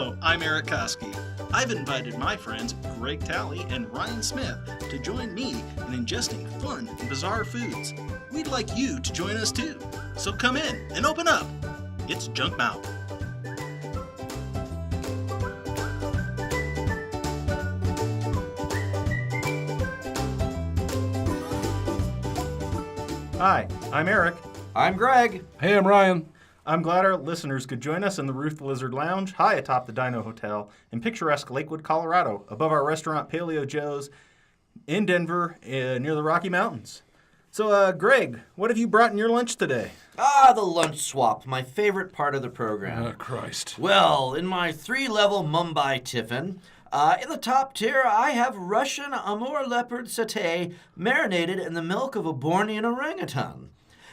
Hello, I'm Erik. I've invited my friends Greg Talley and Ryan Smith to join me in ingesting fun and bizarre foods. We'd like you to join us too. So come in and open up. It's Junkmouth. Hi, I'm Erik. I'm Greg. Hey, I'm Ryan. I'm glad our listeners could join us in the Ruth the Lizard Lounge, high atop the Dino Hotel in picturesque Lakewood, Colorado, above our restaurant Paleo Joe's in Denver, near the Rocky Mountains. So, Greg, what have you brought in your lunch today? The lunch swap, my favorite part of the program. Oh, Christ. Well, in my 3-level Mumbai tiffin, in the top tier, I have Russian Amur leopard satay marinated in the milk of a Bornean orangutan.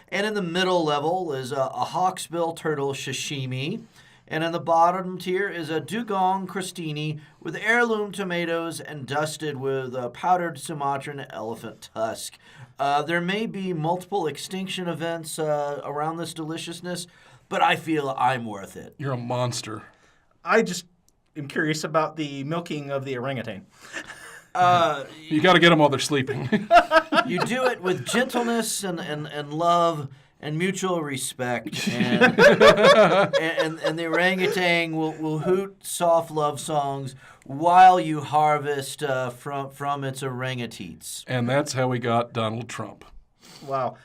And in the middle level is a hawksbill turtle sashimi. And in the bottom tier is a dugong crostini with heirloom tomatoes and dusted with powdered Sumatran elephant tusk. There may be multiple extinction events around this deliciousness, but I feel I'm worth it. You're a monster. I just am curious about the milking of the orangutan. You got to get them while they're sleeping. You do it with gentleness and love and mutual respect. And the orangutan will hoot soft love songs while you harvest from its orangutans. And that's how we got Donald Trump. Wow.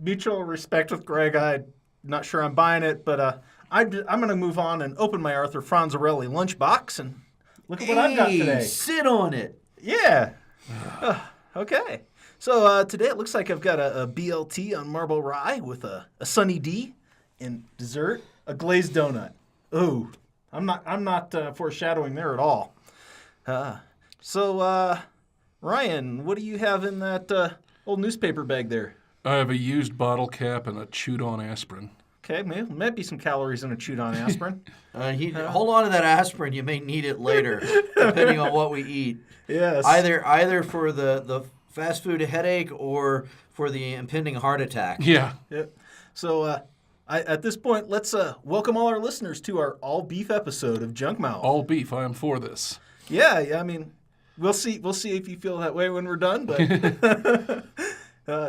Mutual respect with Greg. I'm not sure I'm buying it, but I'm going to move on and open my Arthur Franzarelli lunchbox and look at what I've got today. Sit on it. Yeah. Okay. So today it looks like I've got a BLT on marble rye with a Sunny D and dessert, a glazed donut. Ooh, I'm not foreshadowing there at all. So Ryan, what do you have in that old newspaper bag there? I have a used bottle cap and a chewed-on aspirin. Okay, might be some calories in a chewed-on aspirin. Hold on to that aspirin. You may need it later, depending on what we eat. Yes. Either for the fast food headache or for the impending heart attack. Yeah. Yep. So at this point, let's welcome all our listeners to our all-beef episode of Junkmouth. All beef. I am for this. Yeah. I mean, we'll see if you feel that way when we're done, but it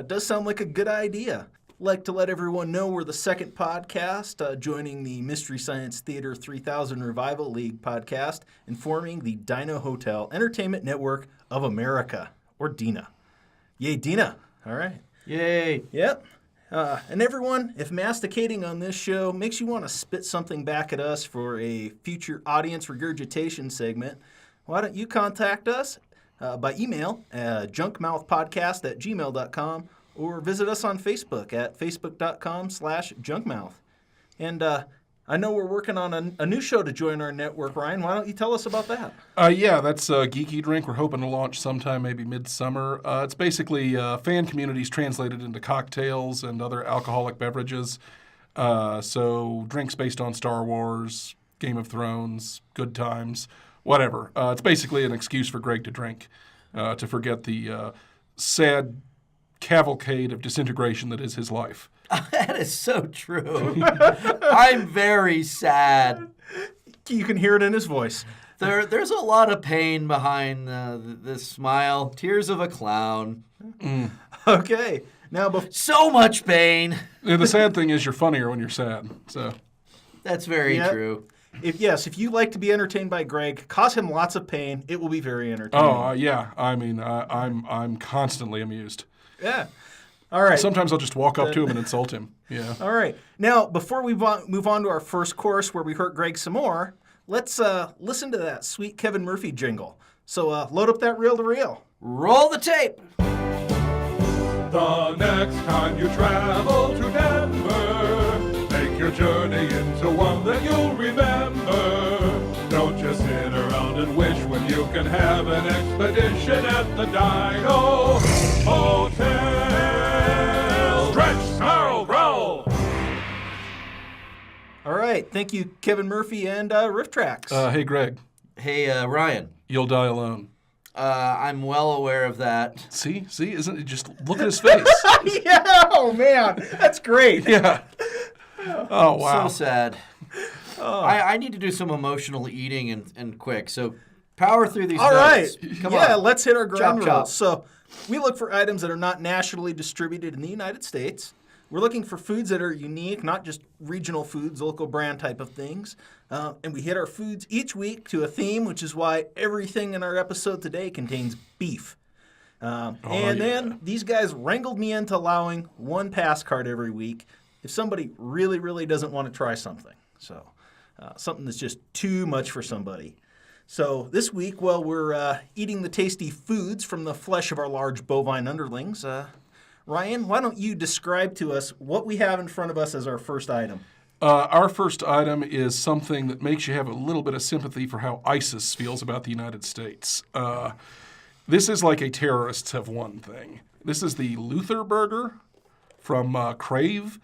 does sound like a good idea. Like to let everyone know we're the second podcast joining the Mystery Science Theater 3000 Revival League podcast and forming the Dino Hotel Entertainment Network of America, or DINA. Yay, DINA. All right. Yay. Yep. And everyone, if masticating on this show makes you want to spit something back at us for a future audience regurgitation segment, why don't you contact us by email at junkmouthpodcast@gmail.com or visit us on Facebook at facebook.com/junkmouth. And I know we're working on a new show to join our network, Ryan. Why don't you tell us about that? Yeah, that's a Geeky Drink. We're hoping to launch sometime, maybe midsummer. It's basically fan communities translated into cocktails and other alcoholic beverages. So drinks based on Star Wars, Game of Thrones, Good Times, whatever. It's basically an excuse for Greg to drink, to forget the sad cavalcade of disintegration that is his life. That is so true. I'm very sad. You can hear it in his voice. There's a lot of pain behind this smile. Tears of a clown. Okay. Now, so much pain. Yeah, the sad thing is you're funnier when you're sad. So that's very true. If you like to be entertained by Greg, cause him lots of pain. It will be very entertaining. Oh, yeah. I mean, I'm constantly amused. Yeah. All right. Sometimes I'll just walk up to him and insult him. Yeah. All right. Now, before we move on to our first course where we hurt Greg some more, let's listen to that sweet Kevin Murphy jingle. So load up that reel-to-reel. Roll the tape. The next time you travel to Denver, make your journey into one that you'll remember. Don't just sit around and wish when you can have an expedition at the Dino Hotel. Stretch, snarl, growl. All right. Thank you, Kevin Murphy and Riff Tracks. Hey, Greg. Hey, Ryan. You'll die alone. I'm well aware of that. See? Isn't it? Just look at his face. Yeah, oh man, that's great. Yeah. Oh, wow. So sad. I need to do some emotional eating and quick. So power through these All right. notes. Come yeah, on. let's hit our ground Chop, rules. So we look for items that are not nationally distributed in the United States. We're looking for foods that are unique, not just regional foods, local brand type of things. And we hit our foods each week to a theme, which is why everything in our episode today contains beef. Then these guys wrangled me into allowing one pass card every week if somebody really, really doesn't want to try something. So something that's just too much for somebody. So this week, while we're eating the tasty foods from the flesh of our large bovine underlings, Ryan, why don't you describe to us what we have in front of us as our first item? Our first item is something that makes you have a little bit of sympathy for how ISIS feels about the United States. This is like a terrorists have won thing. This is the Luther burger from Crave.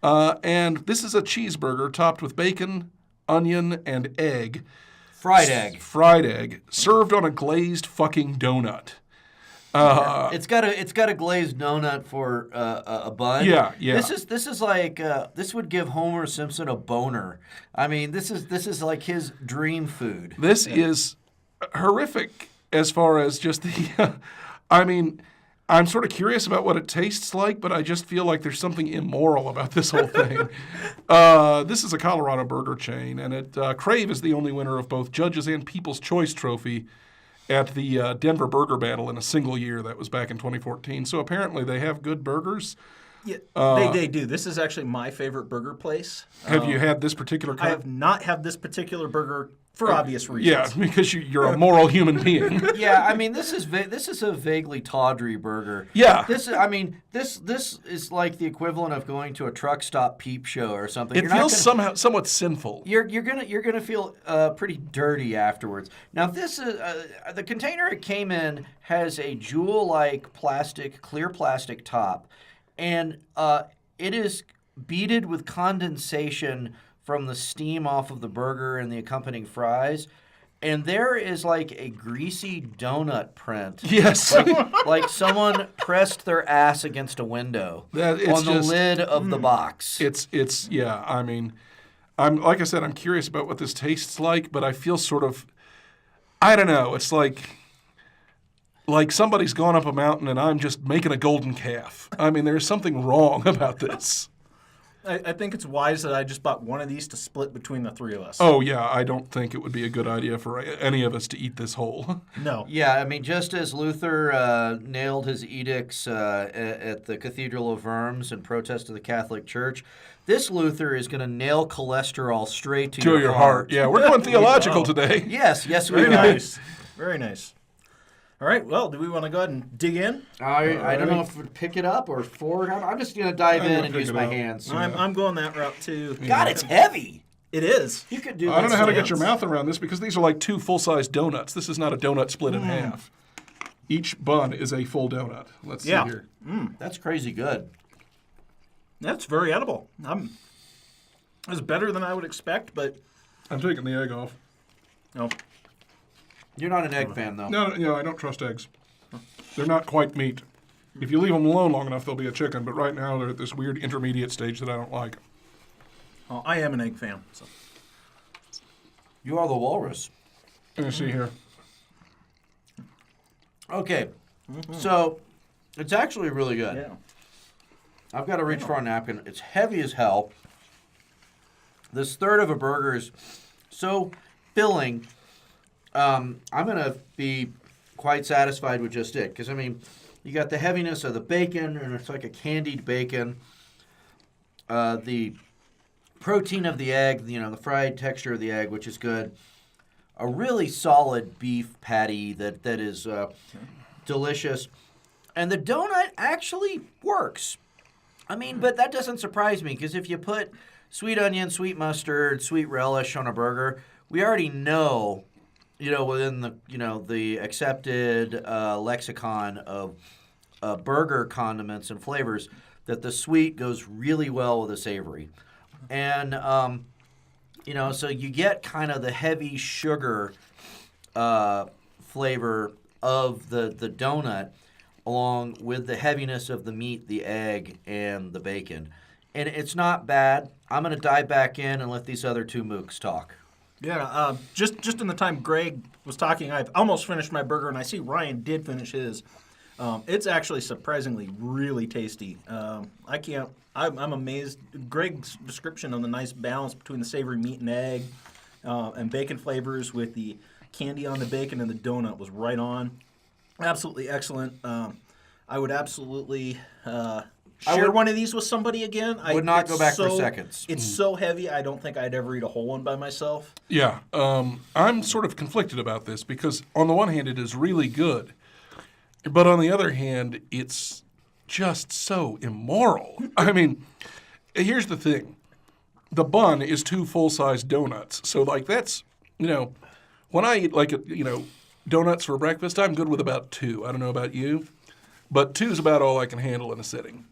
And this is a cheeseburger topped with bacon, onion, and egg. Fried egg. Fried egg, served on a glazed fucking donut. It's got a glazed donut for a bun. Yeah. This is like this would give Homer Simpson a boner. I mean, this is like his dream food. This is horrific as far as just the. I mean, I'm sort of curious about what it tastes like, but I just feel like there's something immoral about this whole thing. This is a Colorado burger chain, and Crave is the only winner of both Judges and People's Choice Trophy at the Denver Burger Battle in a single year. That was back in 2014. So apparently they have good burgers. Yeah, they do. This is actually my favorite burger place. Have you had this particular kind? I have not had this particular burger for obvious reasons. Yeah, because you're a moral human being. Yeah, I mean, this is a vaguely tawdry burger. Yeah. This is like the equivalent of going to a truck stop peep show or something. It feels somewhat sinful. You're gonna feel pretty dirty afterwards. Now this is the container it came in has a jewel-like clear plastic top, and it is beaded with condensation from the steam off of the burger and the accompanying fries. And there is like a greasy donut print. Yes. Like someone pressed their ass against a window It's on the lid of the box. It's yeah. I mean, I'm like I said, I'm curious about what this tastes like, but I feel sort of, I don't know. It's like somebody's gone up a mountain and I'm just making a golden calf. I mean, there's something wrong about this. I think it's wise that I just bought one of these to split between the three of us. Oh, yeah. I don't think it would be a good idea for any of us to eat this whole. No. Yeah, I mean, just as Luther nailed his edicts at the Cathedral of Worms in protest of the Catholic Church, this Luther is going to nail cholesterol straight to your heart. Yeah, we're going theological today. Yes, we Very are. nice. Very nice. All right, well, do we want to go ahead and dig in? I don't know if to pick it up or forward. I'm just going to dive in and use my up. hands. I'm going that route too. God, it's heavy. It is. You could do. I don't know how to get hands. your mouth around this because these are like two full-size donuts. This is not a donut split in half. Each bun is a full donut. Let's see here. That's crazy good. That's very edible. It's better than I would expect, but I'm taking the egg off. no. You're not an egg fan, though. No, I don't trust eggs. They're not quite meat. If you leave them alone long enough, they'll be a chicken. But right now, they're at this weird intermediate stage that I don't like. Well, I am an egg fan. So. You are the walrus. Let me see here. Okay, so it's actually really good. Yeah. I've got to reach for a napkin. It's heavy as hell. This third of a burger is so filling. I'm going to be quite satisfied with just it. Because, I mean, you got the heaviness of the bacon, and it's like a candied bacon. The protein of the egg, the fried texture of the egg, which is good. A really solid beef patty that is delicious. And the donut actually works. I mean, but that doesn't surprise me, because if you put sweet onion, sweet mustard, sweet relish on a burger, we already know, within the accepted lexicon of burger condiments and flavors, that the sweet goes really well with the savory. And, so you get kind of the heavy sugar flavor of the donut along with the heaviness of the meat, the egg, and the bacon. and it's not bad. I'm going to dive back in and let these other two mooks talk. Yeah, just in the time Greg was talking, I've almost finished my burger, and I see Ryan did finish his. It's actually surprisingly really tasty. I'm amazed. Greg's description on the nice balance between the savory meat and egg and bacon flavors with the candy on the bacon and the donut was right on. Absolutely excellent. I would absolutely share one of these with somebody again. Would not go back for seconds. It's so heavy, I don't think I'd ever eat a whole one by myself. Yeah, I'm sort of conflicted about this because on the one hand, it is really good, but on the other hand, it's just so immoral. I mean, here's the thing. The bun is 2 full-size donuts. So, like, that's, when I eat, like, donuts for breakfast, I'm good with about 2. I don't know about you, but 2 is about all I can handle in a sitting.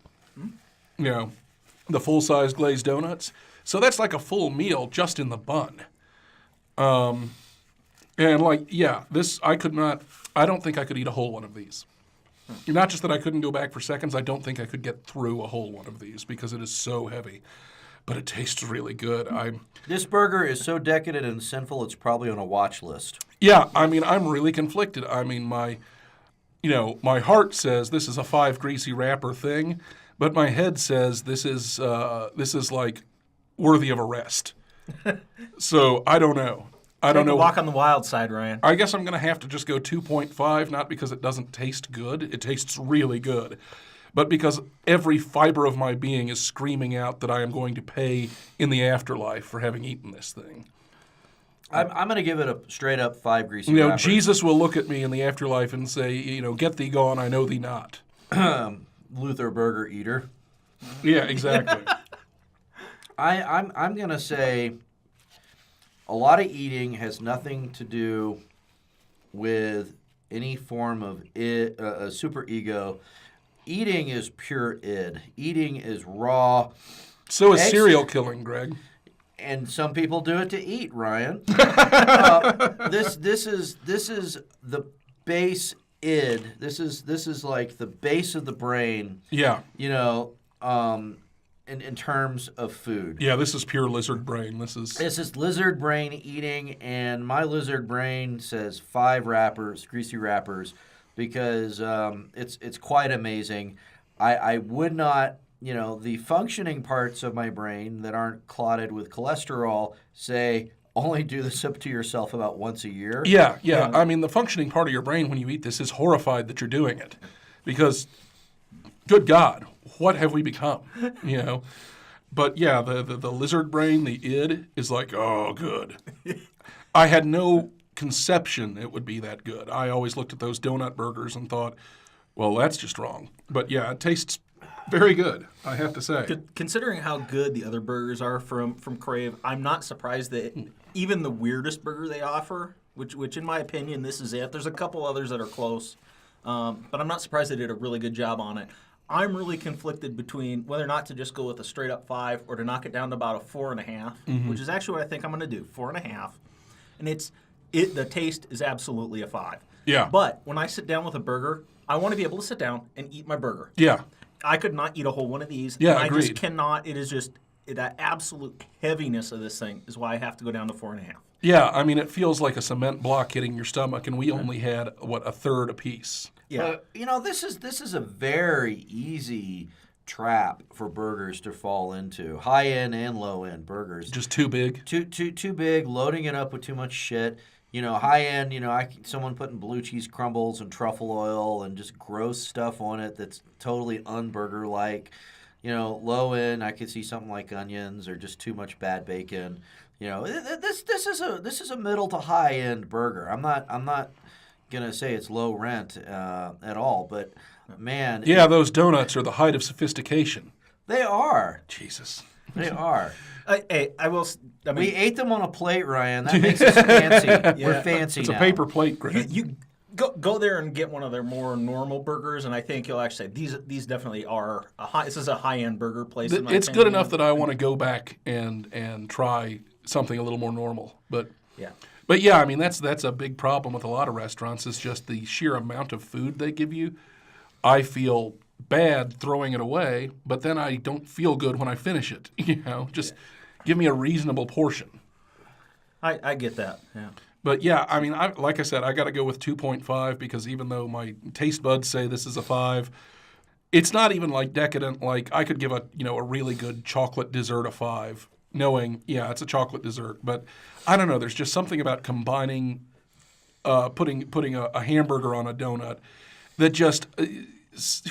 The full-size glazed donuts. So that's like a full meal just in the bun. And, like, I don't think I could eat a whole one of these. Not just that I couldn't go back for seconds, I don't think I could get through a whole one of these because it is so heavy. But it tastes really good. This burger is so decadent and sinful, it's probably on a watch list. Yeah, I mean, I'm really conflicted. I mean, my heart says this is a 5 greasy wrapper thing, but my head says this is like worthy of arrest. So I don't know. I don't know. Walk on the wild side, Ryan. I guess I'm going to have to just go 2.5, not because it doesn't taste good. It tastes really good. But because every fiber of my being is screaming out that I am going to pay in the afterlife for having eaten this thing. I'm going to give it a straight-up 5 greasy wrappers. Jesus will look at me in the afterlife and say, get thee gone, I know thee not. Luther Burger Eater. Yeah, exactly. I'm going to say a lot of eating has nothing to do with any form of super ego. Eating is pure id. Eating is raw. So is serial killing, Greg. And some people do it to eat, Ryan. This is the base id. This is like the base of the brain. Yeah. In terms of food. Yeah, this is pure lizard brain. This is lizard brain eating, and my lizard brain says 5 wrappers, greasy wrappers, because it's quite amazing. I would not, the functioning parts of my brain that aren't clotted with cholesterol say only do this up to yourself about once a year. Yeah. I mean, the functioning part of your brain when you eat this is horrified that you're doing it, because, good God, what have we become? But yeah, the lizard brain, the id, is like, oh, good. I had no conception it would be that good. I always looked at those donut burgers and thought, well, that's just wrong. But yeah, it tastes very good, I have to say. Considering how good the other burgers are from Crave, I'm not surprised that even the weirdest burger they offer, which in my opinion, this is it. There's a couple others that are close, but I'm not surprised they did a really good job on it. I'm really conflicted between whether or not to just go with a straight-up 5 or to knock it down to about a 4.5, which is actually what I think I'm going to do, 4.5. And the taste is absolutely a 5. Yeah. But when I sit down with a burger, I want to be able to sit down and eat my burger. Yeah. I could not eat a whole one of these. Yeah, I agreed. just cannot. It is just that absolute heaviness of this thing is why I have to go down to 4.5. Yeah, I mean, it feels like a cement block hitting your stomach, and we only had, a third apiece. Yeah. This is a very easy trap for burgers to fall into. High-end and low-end burgers. Just too big. Too big, loading it up with too much shit. High-end, someone putting blue cheese crumbles and truffle oil and just gross stuff on it that's totally un-burger-like. Low-end, I could see something like onions or just too much bad bacon. This is a middle to high-end burger. I'm not gonna say it's low rent at all, but man, yeah, those donuts are the height of sophistication. They are. Jesus, they are. I will. We ate them on a plate, Ryan. That makes us fancy. Yeah. We're fancy. It's now. A paper plate, Greg. You go there and get one of their more normal burgers, and I think you'll actually say these definitely are this is a high-end burger place. It's good enough that I want to go back and try something a little more normal, but yeah. But yeah, I mean that's a big problem with a lot of restaurants. Is just the sheer amount of food they give you. I feel bad throwing it away, but then I don't feel good when I finish it. Just give me a reasonable portion. I get that. Yeah. But yeah, I mean, like I said, I got to go with 2.5 because even though my taste buds say this is a 5, it's not even like decadent. Like I could give a really good chocolate dessert a 5, knowing it's a chocolate dessert. But I don't know. There's just something about combining, putting a hamburger on a donut that just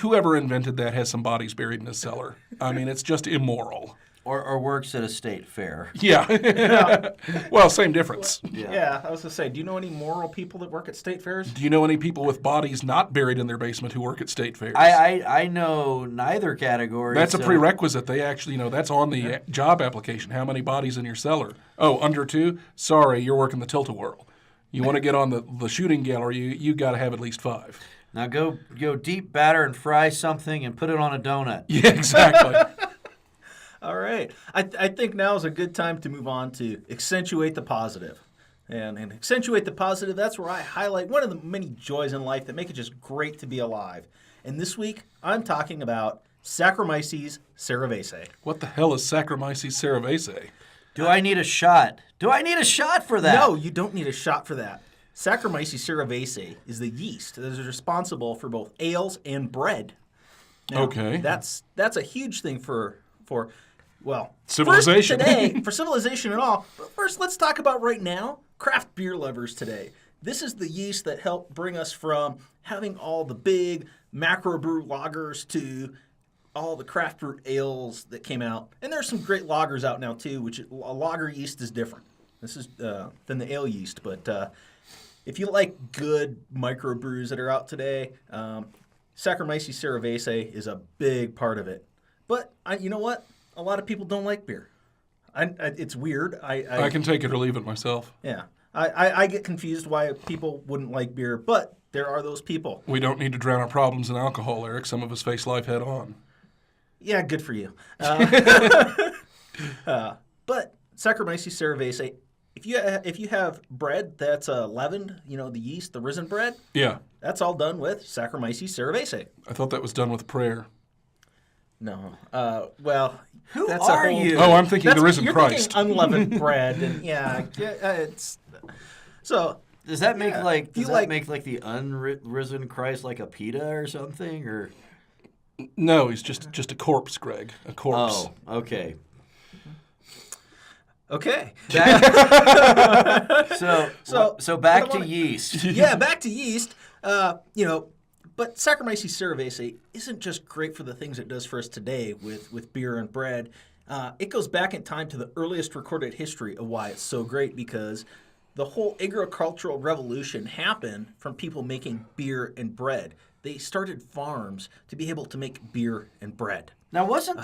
whoever invented that has some bodies buried in his cellar. I mean, it's just immoral. Or works at a state fair. Yeah. Well, same difference. Yeah, I was going to say, do you know any moral people that work at state fairs? Do you know any people with bodies not buried in their basement who work at state fairs? I know neither category. That's a prerequisite. They actually, that's on the job application. How many bodies in your cellar? Oh, under 2? Sorry, you're working the tilt-a-whirl. You want to get on the shooting gallery, you got to have at least 5. Now go deep batter and fry something and put it on a donut. Yeah, exactly. All right. I think now is a good time to move on to accentuate the positive. And accentuate the positive, that's where I highlight one of the many joys in life that make it just great to be alive. And this week, I'm talking about Saccharomyces cerevisiae. What the hell is Saccharomyces cerevisiae? Do I need a shot? Do I need a shot for that? No, you don't need a shot for that. Saccharomyces cerevisiae is the yeast that is responsible for both ales and bread. Now, Okay. That's a huge thing for civilization. First today, for civilization and all. But first, let's talk about right now, craft beer lovers today. This is the yeast that helped bring us from having all the big macro brew lagers to all the craft brew ales that came out. And there's some great lagers out now too, which a lager yeast is different. This is than the ale yeast. But if you like good micro brews that are out today, Saccharomyces cerevisiae is a big part of it. But you know what? A lot of people don't like beer. It's weird. I can take it or leave it myself. Yeah. I get confused why people wouldn't like beer, but there are those people. We don't need to drown our problems in alcohol, Eric. Some of us face life head on. Yeah, good for you. But Saccharomyces cerevisiae, if you have bread that's leavened, the yeast, the risen bread, Yeah. that's all done with Saccharomyces cerevisiae. I thought that was done with prayer. No. Well, Who that's are a whole, you? Oh, I'm thinking the risen you're Christ. Thinking unleavened bread, and it's so. Does that make make make the unrisen Christ like a pita or something? Or No, he's just a corpse, Greg. A corpse. oh, okay. Okay. So back to yeast. Yeah, back to yeast. But Saccharomyces cerevisiae isn't just great for the things it does for us today with beer and bread. It goes back in time to the earliest recorded history of why it's so great, because the whole agricultural revolution happened from people making beer and bread. They started farms to be able to make beer and bread. Now, wasn't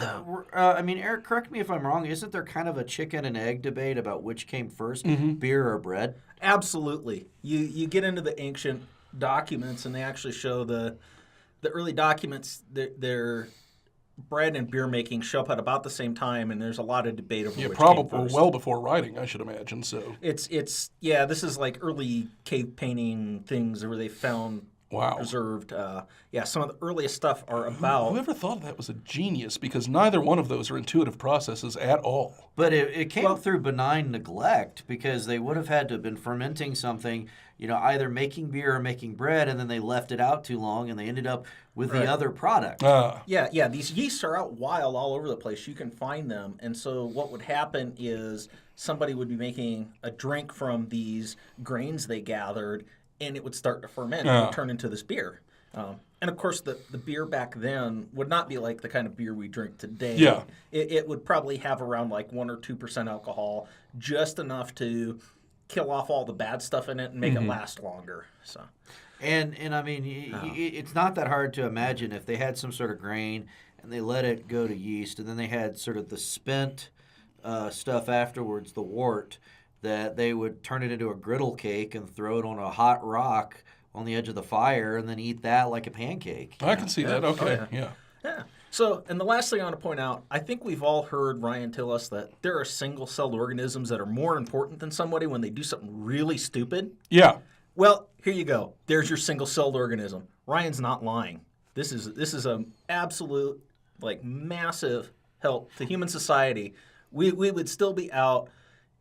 Eric, correct me if I'm wrong, isn't there kind of a chicken and egg debate about which came first, beer or bread? Absolutely. You get into the ancient documents, and they actually show the early documents, their bread and beer making show up at about the same time, and there's a lot of debate over which probably came first. well before writing, I should imagine. So This is like early cave painting things where they found preserved. Some of the earliest stuff are about. Whoever thought of that was a genius, because neither one of those are intuitive processes at all. But it came through benign neglect, because they would have had to have been fermenting something, either making beer or making bread, and then they left it out too long, and they ended up with the other product. These yeasts are out wild all over the place. You can find them. And so what would happen is somebody would be making a drink from these grains they gathered, and it would start to ferment and it would turn into this beer. And of course, the beer back then would not be like the kind of beer we drink today. Yeah. It would probably have around like 1 or 2% alcohol, just enough to kill off all the bad stuff in it and make it last longer. So. And I mean, it's not that hard to imagine if they had some sort of grain and they let it go to yeast, and then they had sort of the spent stuff afterwards, the wort, that they would turn it into a griddle cake and throw it on a hot rock on the edge of the fire and then eat that like a pancake. I can see that. Okay, Yeah. So, and the last thing I want to point out, I think we've all heard Ryan tell us that there are single-celled organisms that are more important than somebody when they do something really stupid. Yeah. Well, here you go. There's your single-celled organism. Ryan's not lying. This is an absolute, like, massive help to human society. We would still be out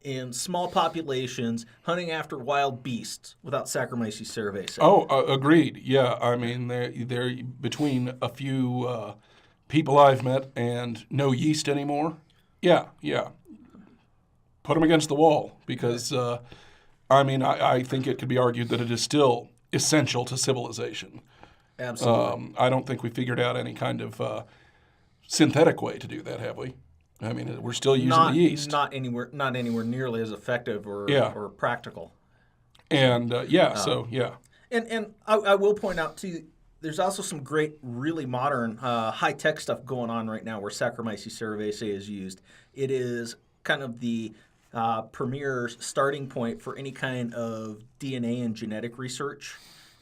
in small populations hunting after wild beasts without Saccharomyces cerevisiae. Oh, agreed. Yeah, I mean, they're between a few people I've met and no yeast anymore. Yeah. Put them against the wall because, I think it could be argued that it is still essential to civilization. Absolutely. I don't think we figured out any kind of synthetic way to do that, have we? I mean, we're still using the yeast. Not anywhere nearly as effective or practical. And yeah. And I will point out too, there's also some great, really modern, high-tech stuff going on right now where Saccharomyces cerevisiae is used. It is kind of the premier starting point for any kind of DNA and genetic research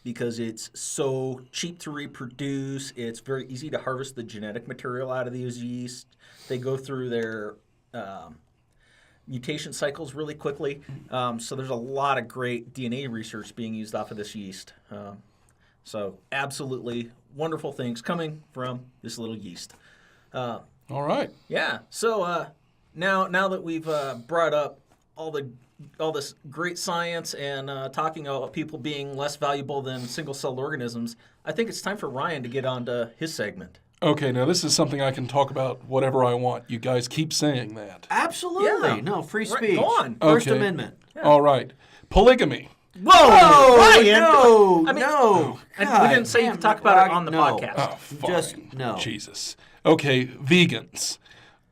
because it's so cheap to reproduce. It's very easy to harvest the genetic material out of these yeast. They go through their mutation cycles really quickly. So there's a lot of great DNA research being used off of this yeast. So absolutely wonderful things coming from this little yeast. All right. Yeah. So now that we've brought up all this great science and talking about people being less valuable than single-celled organisms, I think it's time for Ryan to get on to his segment. Okay, now this is something I can talk about whatever I want. You guys keep saying that. Absolutely. Yeah. No, free Right, speech. go on. First Okay. Amendment. All right. Polygamy. Whoa! Ryan! No, I mean, no. And God, we didn't say you could talk about it on the no. podcast. Oh, fine. Just no. Jesus. Okay, vegans.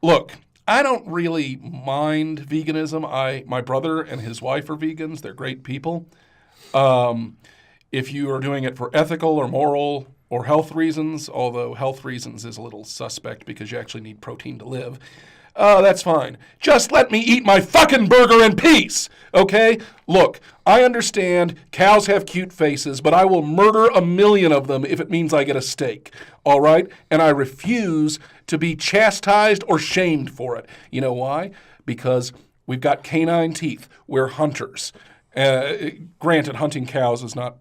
Look, I don't really mind veganism. My brother and his wife are vegans. They're great people. If you are doing it for ethical or moral or health reasons, although health reasons is a little suspect because you actually need protein to live, that's fine. Just let me eat my fucking burger in peace, okay? Look, I understand cows have cute faces, but I will murder 1,000,000 of them if it means I get a steak, all right? And I refuse to be chastised or shamed for it. You know why? Because we've got canine teeth. We're hunters. Granted, hunting cows is not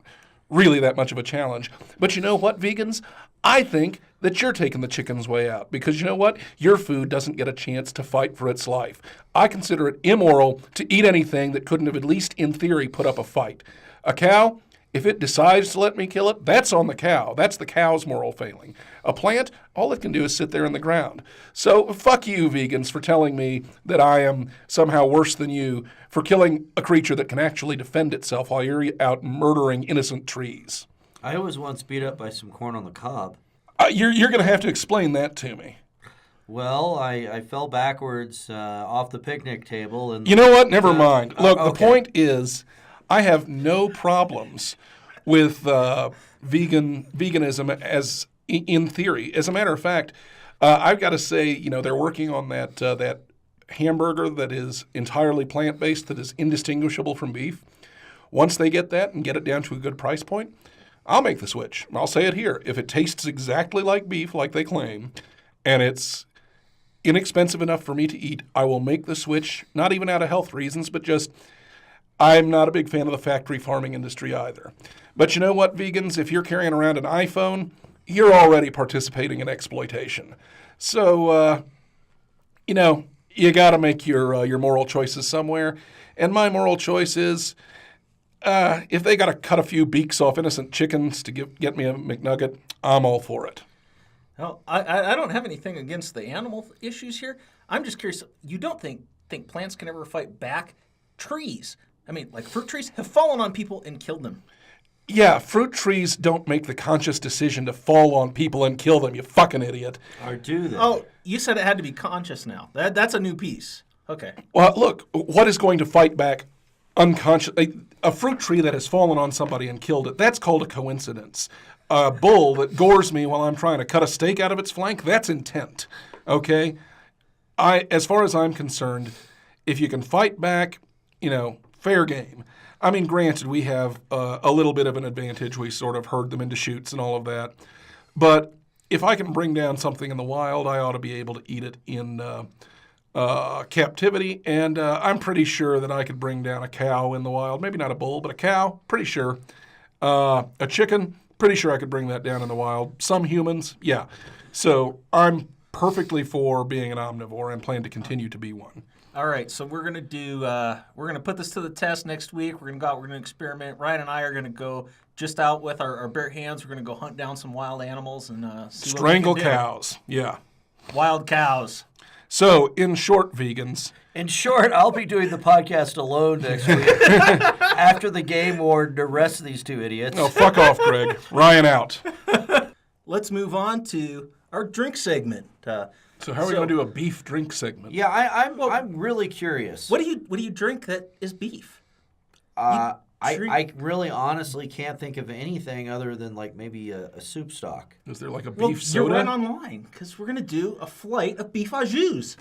really that much of a challenge. But you know what, vegans? I think that you're taking the chicken's way out because you know what? Your food doesn't get a chance to fight for its life. I consider it immoral to eat anything that couldn't have at least in theory put up a fight. A cow, if it decides to let me kill it, that's on the cow. That's the cow's moral failing. A plant, all it can do is sit there in the ground. So fuck you, vegans, for telling me that I am somehow worse than you for killing a creature that can actually defend itself while you're out murdering innocent trees. I was once beat up by some corn on the cob. You're going to have to explain that to me. Well, I fell backwards off the picnic table. And You know what? Never mind. Look, okay. The point is, I have no problems with veganism as in theory. As a matter of fact, I've got to say, they're working on that hamburger that is entirely plant-based, that is indistinguishable from beef. Once they get that and get it down to a good price point, I'll make the switch. I'll say it here. If it tastes exactly like beef, like they claim, and it's inexpensive enough for me to eat, I will make the switch, not even out of health reasons, but just I'm not a big fan of the factory farming industry either. But you know what, vegans? If you're carrying around an iPhone, you're already participating in exploitation. So, you got to make your moral choices somewhere. And my moral choice is, if they got to cut a few beaks off innocent chickens to get me a McNugget, I'm all for it. Well, I don't have anything against the animal issues here. I'm just curious. You don't think plants can ever fight back? Trees, I mean, like fruit trees, have fallen on people and killed them. Yeah, fruit trees don't make the conscious decision to fall on people and kill them, you fucking idiot. Or do they? Oh, you said it had to be conscious now. That's a new piece. Okay. Well, look, what is going to fight back unconscious? A fruit tree that has fallen on somebody and killed it, that's called a coincidence. A bull that gores me while I'm trying to cut a steak out of its flank, that's intent. Okay? As far as I'm concerned, if you can fight back, fair game. I mean, granted, we have a little bit of an advantage. We sort of herd them into chutes and all of that. But if I can bring down something in the wild, I ought to be able to eat it in captivity. And I'm pretty sure that I could bring down a cow in the wild. Maybe not a bull, but a cow. Pretty sure. A chicken, Pretty sure I could bring that down in the wild. Some humans, yeah. So I'm perfectly for being an omnivore and plan to continue to be one. All right, so we're gonna do. We're gonna put this to the test next week. We're gonna go out. We're gonna experiment. Ryan and I are gonna go just out with our bare hands. We're gonna go hunt down some wild animals and see Strangle what we can do. cows, yeah. Wild cows. So, in short, vegans, In short, I'll be doing the podcast alone next week after the game warden arrests these two idiots. no, fuck off, Greg. Ryan out. Let's move on to our drink segment. So how are we going to do a beef drink segment? Yeah, I'm really curious. What do you drink that is beef? I really honestly can't think of anything other than like maybe a soup stock. Is there like a Well, beef soda? you're right online because we're gonna do a flight of beef au jus.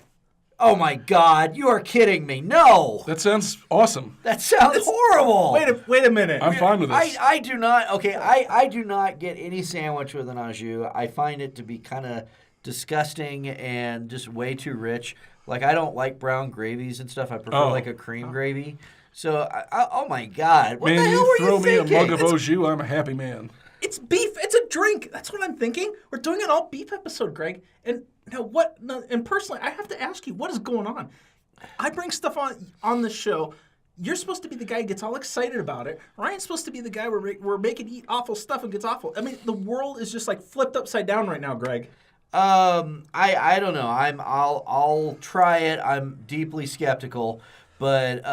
Oh my God, you are kidding me. No. That sounds awesome. That sounds horrible. Wait a minute. I'm fine with this. I do not, okay, I do not get any sandwich with an au jus. I find it to be kind of disgusting and just way too rich. Like, I don't like brown gravies and stuff. I prefer like a cream gravy. So, oh my God. What Man, the hell you were throw you me thinking? a mug of au jus, I'm a happy man. It's beef. It's a drink. That's what I'm thinking. We're doing an all beef episode, Greg. And now what? No, and personally, I have to ask you, what is going on? I bring stuff on the show. You're supposed to be the guy who gets all excited about it. Ryan's supposed to be the guy we're making eat awful stuff and gets awful. I mean, the world is just like flipped upside down right now, Greg. I don't know. I'll try it. I'm deeply skeptical, but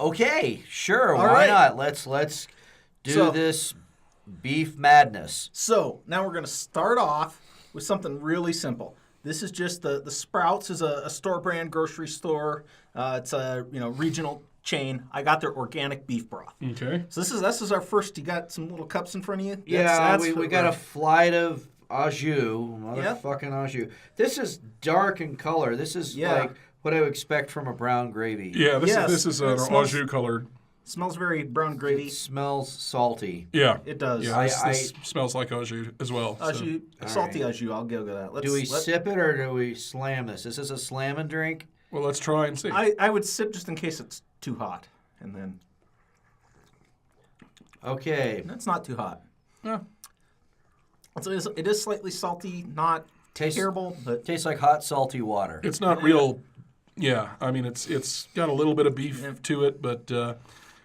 okay, sure, All why right. not? Let's do this beef madness. So now we're going to start off with something really simple. This is just the Sprouts is a store brand grocery store. It's a regional chain. I got their organic beef broth. Okay. So this is our first. You got some little cups in front of you. Yeah, That's we got a flight of au jus, Yep. motherfucking au jus. This is dark in color. This is like what I would expect from a brown gravy. Yeah, Yes, this is it an au smells- jus colored. Smells very brown gravy. It smells salty. Yeah. It does. Yeah, this smells like au jus as well. Au so. jus, salty au jus. I'll go with that. Do we sip it or do we slam this? This is a slam and drink? Well, let's try and see. I would sip just in case it's too hot, and then Okay. it's not too hot. Yeah. It is slightly salty, not terrible, but Tastes like hot, salty water. It's not real. Yeah, I mean it's got a little bit of beef to it, but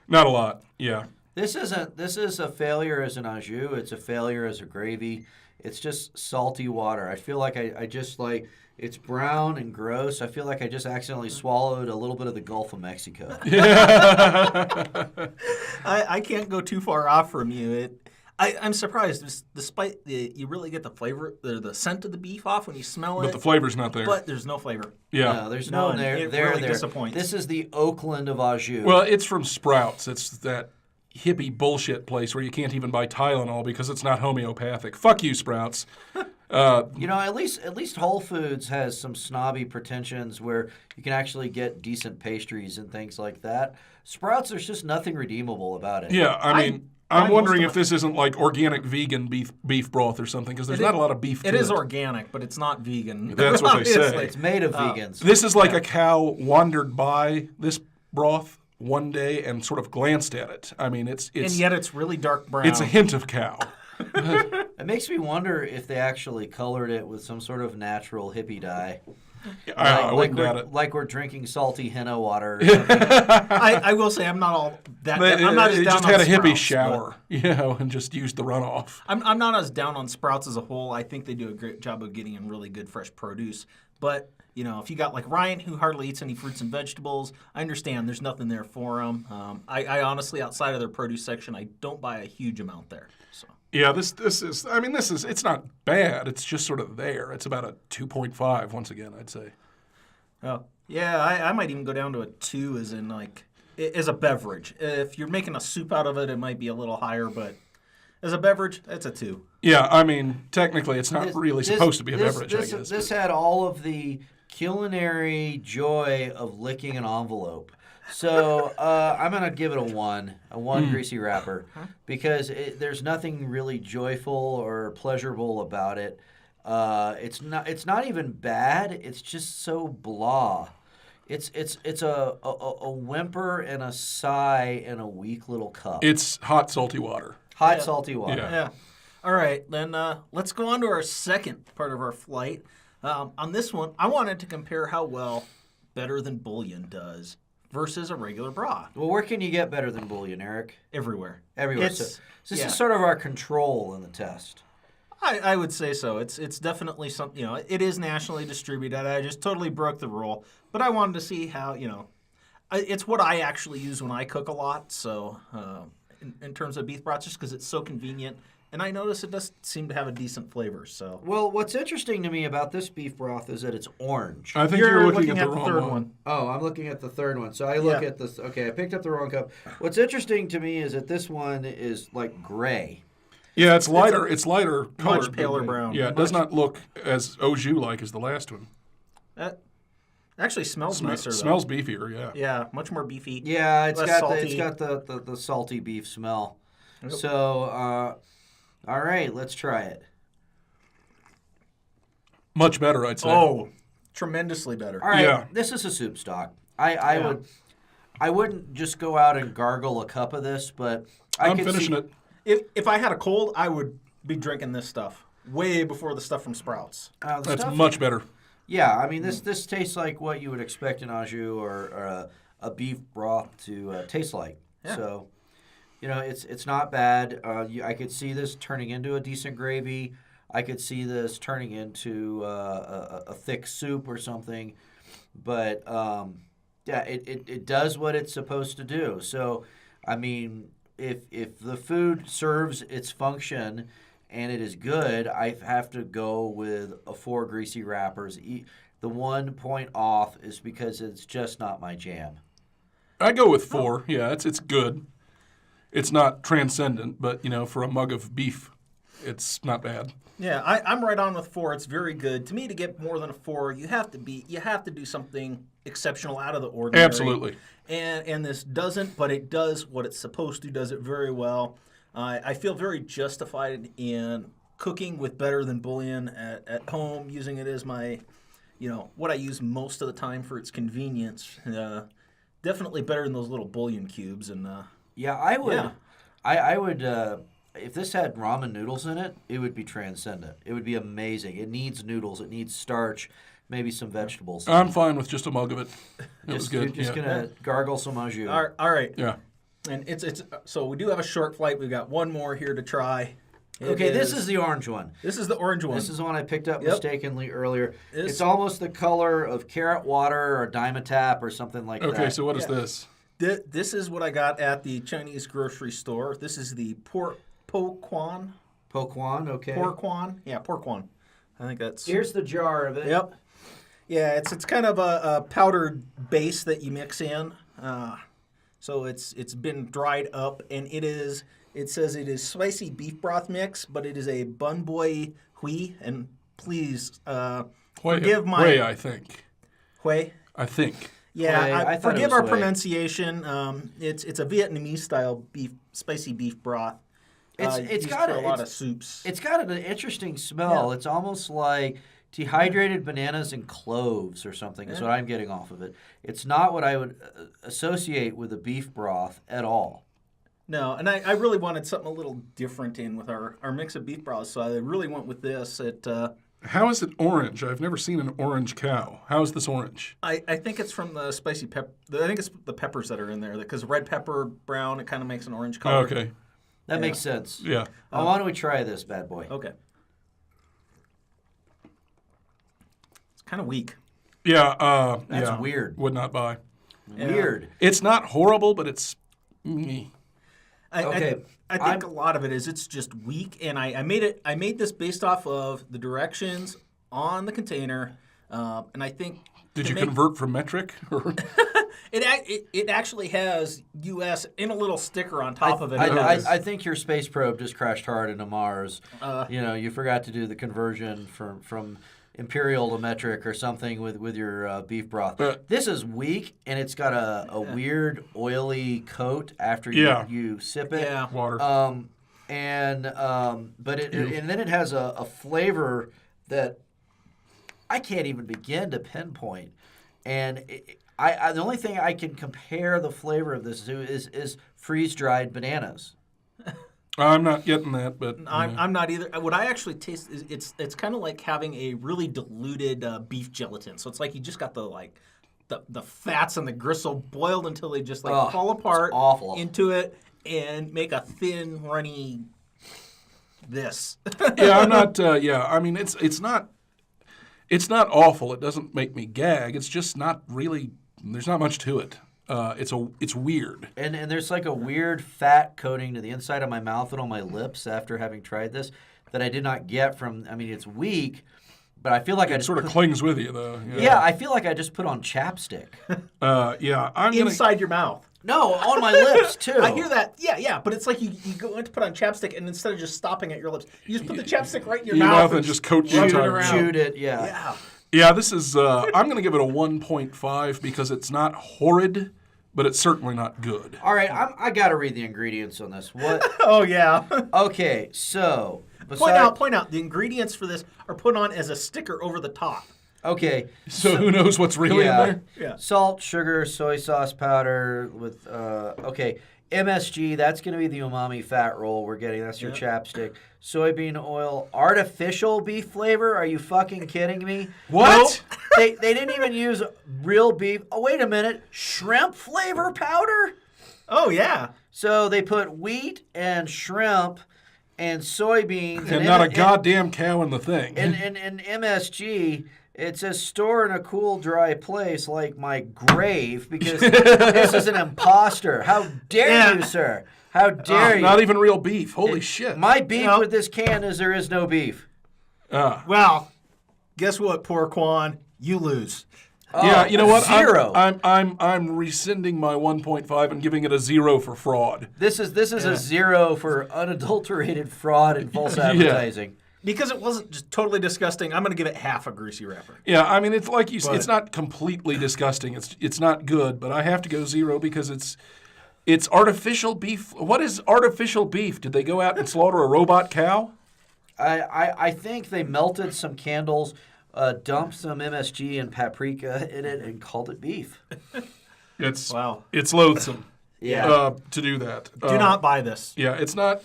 not a lot. Yeah. This is a failure as an au jus. It's a failure as a gravy. It's just salty water. I feel like I just like it's brown and gross. I feel like I just accidentally swallowed a little bit of the Gulf of Mexico. I can't go too far off from you. I'm surprised, despite you really get the flavor, the scent of the beef off when you smell it. But the flavor's not there. But there's no flavor. Yeah. No, there's no None. there. It there, really there. disappoints. This is the Oakland of au jus. Well, it's from Sprouts. It's that hippie bullshit place where you can't even buy Tylenol because it's not homeopathic. Fuck you, Sprouts. at least Whole Foods has some snobby pretensions where you can actually get decent pastries and things like that. Sprouts, there's just nothing redeemable about it. Yeah, I mean, I I'm wondering most if this isn't like organic vegan beef broth or something because there's not a lot of beef to it. It is organic, but it's not vegan. That's what they say. Obviously. It's made of vegans. This is like a cow wandered by this broth one day and sort of glanced at it. I mean, it's And yet it's really dark brown. it's a hint of cow. It makes me wonder if they actually colored it with some sort of natural hippie dye. I wouldn't doubt it. Like we're drinking salty henna water. Or something. I will say I'm not all that. I'm not as It down just on had a hippie Sprouts, shower, and just used the runoff. I'm not as down on Sprouts as a whole. I think they do a great job of getting in really good fresh produce. But if you got like Ryan who hardly eats any fruits and vegetables, I understand there's nothing there for him. I honestly, outside of their produce section, I don't buy a huge amount there. So. Yeah, this is. I mean, it's not bad. It's just sort of there. It's about a 2.5 once again, I'd say. Oh yeah, I might even go down to a 2, as in like as a beverage. If you're making a soup out of it, it might be a little higher, but as a beverage, that's a 2. Yeah, I mean, technically, it's not really supposed to be a beverage, I guess. This had all of the culinary joy of licking an envelope. So I'm going to give it a 1 greasy wrapper, because there's nothing really joyful or pleasurable about it. It's not even bad. It's just so blah. It's a whimper and a sigh in a weak little cup. It's hot, salty water. Hot, salty water. Yeah. Yeah. All right, then let's go on to our second part of our flight. On this one, I wanted to compare how well better than bouillon does versus a regular broth. Well, where can you get better than bouillon, Eric? Everywhere. Everywhere. So this is sort of our control in the test. I would say so. It's definitely something, it is nationally distributed. I just totally broke the rule. But I wanted to see how, it's what I actually use when I cook a lot. So in terms of beef broth, just because it's so convenient. And I notice it does seem to have a decent flavor. So Well, what's interesting to me about this beef broth is that it's orange. I think you're looking at the wrong third one. Oh, I'm looking at the third one. So I look at this. Okay, I picked up the wrong cup. What's interesting to me is that this one is like gray. Yeah, it's lighter. It's lighter colored. much paler brown. Yeah, it does not look as au jus like as the last one. that actually smells nicer. Though. Smells beefier. Yeah. Yeah, much more beefy. Yeah, it's Less got salty. the salty beef smell. Yep. So, all right, let's try it. Much better, I'd say. Oh, tremendously better. All right, Yeah. this is a soup stock. I wouldn't just go out and gargle a cup of this, but I'm finishing it. If I had a cold, I would be drinking this stuff way before the stuff from Sprouts. That's much better. Yeah, I mean this tastes like what you would expect an au jus or a beef broth to taste like. Yeah. So, it's not bad. I could see this turning into a decent gravy. I could see this turning into a thick soup or something. But it does what it's supposed to do. So, I mean, if the food serves its function and it is good, I have to go with a 4 greasy wrappers. The 1 point off is because it's just not my jam. I go with 4. Yeah, it's good. It's not transcendent, but for a mug of beef, it's not bad. Yeah, I'm right on with 4. It's very good. To me, to get more than a 4, you have to do something exceptional, out of the ordinary. Absolutely. And this doesn't, but it does what it's supposed to. Does it very well. I feel very justified in cooking with better than bouillon at home, using it as my, what I use most of the time for its convenience. Definitely better than those little bouillon cubes. And Yeah, I would. Yeah. I would. If this had ramen noodles in it, it would be transcendent. It would be amazing. It needs noodles. It needs starch. Maybe some vegetables. I'm fine with just a mug of it. It was good. You're just gonna gargle some au jus. all right. Yeah. And it's so we do have a short flight. We've got one more here to try. Okay, this is the orange one. This is the orange one. This is the one I picked up Yep. mistakenly earlier. This- It's almost the color of carrot water or Dimetap or something like that. Okay, so what is this? This is what I got at the Chinese grocery store. This is the po quan. Poquan, okay. Porquan. Yeah, porquan. I think that's. Here's the jar of it. Yep. Yeah, it's kind of a powdered base that you mix in. So it's been dried up, and it says it is spicy beef broth mix, but it is a bun boy hui. And please forgive my Hui, I think. hui. I think. Yeah, Hui, I thought it forgive was our hui. pronunciation. It's a Vietnamese style spicy beef broth. It's used got for a lot of soups. It's got an interesting smell. Yeah. It's almost like dehydrated bananas and cloves or something is what I'm getting off of it. It's not what I would associate with a beef broth at all. No, and I really wanted something a little different in with our mix of beef broths, so I really went with this. How is it orange? I've never seen an orange cow. How is this orange? I think it's from the spicy pepper. I think it's the peppers that are in there, because red pepper, brown, it kind of makes an orange color. Okay. That makes sense. Yeah. Why don't we try this bad boy? Okay. It's kind of weak. Yeah. That's yeah. weird. Would not buy. Weird. It's not horrible, but it's. Mm. Okay, I think a lot of it is it's just weak, and I made this based off of the directions on the container, and I think. Did you convert from metric? Or? It actually has U.S. in a little sticker on top of it. I think your space probe just crashed hard into Mars. You forgot to do the conversion from imperial to metric or something with your beef broth. This is weak, and it's got a weird oily coat after you sip it. Yeah. Water. But then it has a flavor that I can't even begin to pinpoint. And the only thing I can compare the flavor of this to is freeze-dried bananas. I'm not getting that, but I'm not either. What I actually taste is it's kind of like having a really diluted beef gelatin. So it's like you just got the fats and the gristle boiled until they just fall apart awful. into it and make a thin, runny this. yeah, I'm not. I mean, it's not awful. It doesn't make me gag. It's just not really. There's not much to it. It's weird. And there's like a weird fat coating to the inside of my mouth and on my lips after having tried this that I did not get from. I mean, it's weak, but I feel like I just Sort of clings with you, though. Yeah, I feel like I just put on chapstick. I'm Inside your mouth. No, on my lips too. I hear that. Yeah, but it's like you go in to put on chapstick, and instead of just stopping at your lips, you just put the chapstick right in your mouth and just coat your rub it entire around. Chewed it, yeah. Yeah. Yeah, this is. I'm going to give it a 1.5 because it's not horrid, but it's certainly not good. All right, I got to read the ingredients on this. What? Oh yeah. Okay, so Point out. The ingredients for this are put on as a sticker over the top. Okay. So who knows what's really in there? Yeah. Salt, sugar, soy sauce powder with MSG, that's going to be the umami fat roll we're getting. That's your chapstick. Soybean oil, artificial beef flavor. Are you fucking kidding me? What? They didn't even use real beef. Oh, wait a minute. Shrimp flavor powder? Oh yeah. So they put wheat and shrimp and soybeans. And not a goddamn cow in the thing. And MSG, it says store in a cool, dry place like my grave because this is an imposter. How dare you, sir? How dare you? Not even real beef. Holy shit. My beef with this can is there is no beef. Well, guess what, poor Quan? You lose. Yeah, you know what? 0. I'm rescinding my 1.5 and giving it a 0 for fraud. This is a 0 for unadulterated fraud and false advertising. Because it wasn't just totally disgusting, I'm going to give it half a greasy wrapper. Yeah, I mean, it's like it's not completely disgusting. It's not good, but I have to go 0 because it's artificial beef. What is artificial beef? Did they go out and slaughter a robot cow? I think they melted some candles, dumped some MSG and paprika in it, and called it beef. It's Wow. It's loathsome. Yeah. To do that. Do not buy this. Yeah, it's not.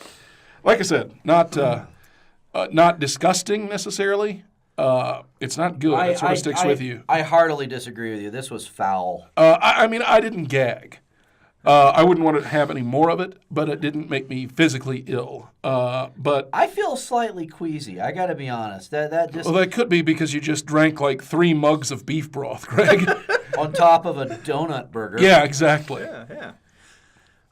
Like I said, not disgusting necessarily. It's not good. It sort of sticks with you. I heartily disagree with you. This was foul. I mean, I didn't gag. I wouldn't want to have any more of it, but it didn't make me physically ill. But I feel slightly queasy. I got to be honest. That just well, that could be because you just drank like 3 mugs of beef broth, Greg. on top of a donut burger. Yeah, exactly. Yeah.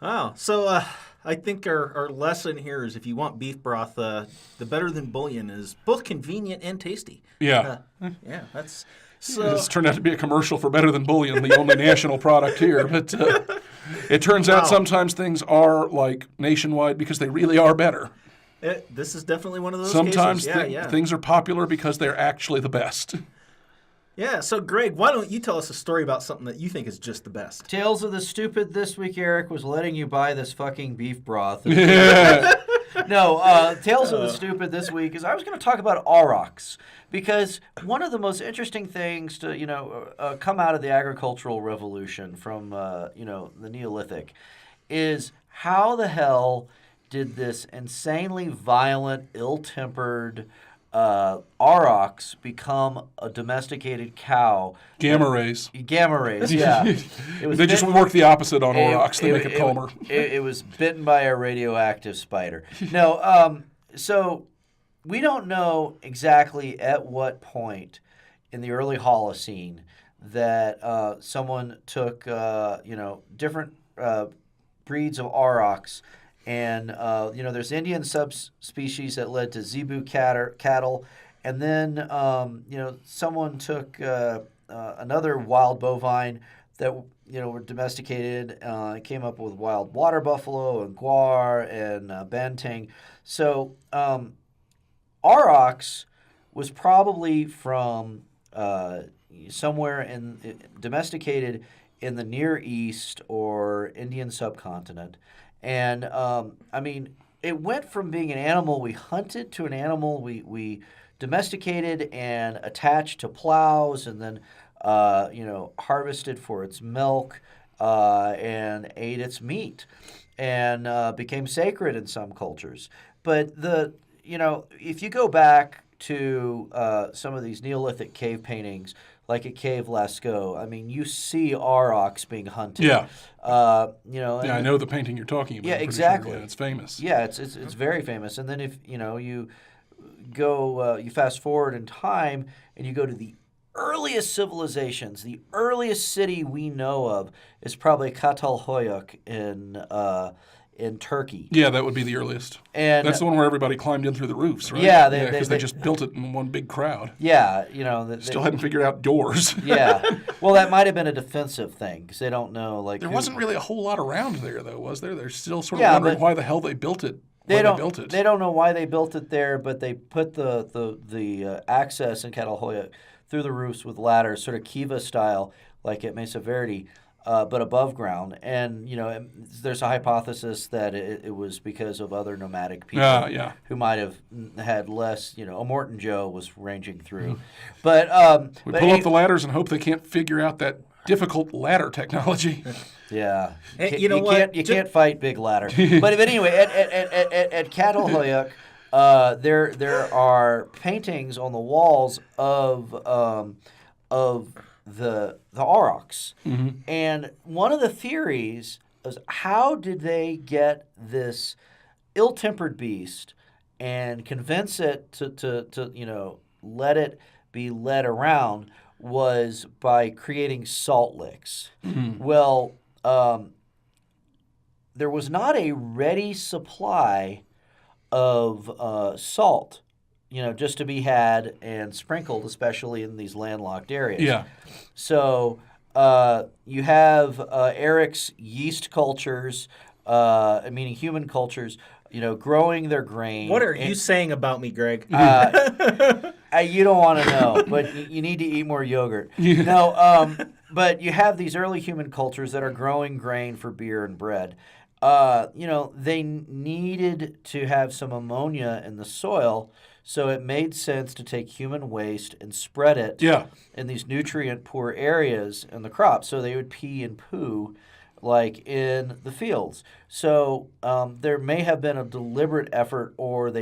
Wow. So I think our lesson here is if you want beef broth, the better than bouillon is both convenient and tasty. Yeah. Yeah, that's so. This turned out to be a commercial for Better Than Bullion, the only national product here. But it turns out sometimes things are like nationwide because they really are better. This is definitely one of those Sometimes cases. things are popular because they're actually the best. Yeah, so Greg, why don't you tell us a story about something that you think is just the best? Tales of the Stupid this week, Erik, was letting you buy this fucking beef broth. No, Tales of the Stupid this week is I was going to talk about aurochs because one of the most interesting things to come out of the agricultural revolution from the Neolithic is how the hell did this insanely violent, ill-tempered aurochs become a domesticated cow? Gamma rays. Gamma rays, yeah. They just work the opposite on aurochs. They make it calmer. It was bitten by a radioactive spider. No, so we don't know exactly at what point in the early Holocene that someone took different breeds of aurochs. And, there's Indian subspecies that led to zebu cattle. And then, someone took another wild bovine that, were domesticated, came up with wild water buffalo and guar and banting. So aurochs was probably from somewhere domesticated in the Near East or Indian subcontinent. And, it went from being an animal we hunted to an animal we domesticated and attached to plows and then, harvested for its milk. and ate its meat, and became sacred in some cultures. But if you go back to some of these Neolithic cave paintings, like at Cave Lascaux, I mean, you see aurochs being hunted. Yeah. Yeah, I know the painting you're talking about. Yeah, I'm pretty exactly. Sure. Yeah, it's famous. Yeah, it's very famous. And then if you go, you fast forward in time and you go to the earliest civilizations, the earliest city we know of is probably Catalhoyuk in Turkey. Yeah, that would be the earliest. And that's the one where everybody climbed in through the roofs, right? Yeah, because they just built it in one big crowd. Yeah, Still hadn't figured out doors. Yeah, well, that might have been a defensive thing because they don't know. There wasn't really a whole lot around there, though, was there? They're still sort of wondering why the hell they built it. They don't know why they built it there, but they put the access in Catalhoyuk through the roofs with ladders, sort of Kiva style, like at Mesa Verde. But above ground, and there's a hypothesis that it was because of other nomadic people who might have had less. Morton Joe was ranging through, but we pull up the ladders and hope they can't figure out that difficult ladder technology. Yeah, Hey, you can't fight big ladder. But anyway, at Catalhoyuk, there are paintings on the walls of the aurochs. Mm-hmm. And one of the theories is, how did they get this ill-tempered beast and convince it to let it be led around, was by creating salt licks. Mm-hmm. Well, there was not a ready supply of salt, just to be had and sprinkled, especially in these landlocked areas. Yeah. So you have Erik's yeast cultures, meaning human cultures, growing their grain. What are you saying about me, Greg? You don't want to know, but you need to eat more yogurt. No, but you have these early human cultures that are growing grain for beer and bread. They needed to have some ammonia in the soil, so it made sense to take human waste and spread it in these nutrient-poor areas in the crops. So they would pee and poo like in the fields. So there may have been a deliberate effort, or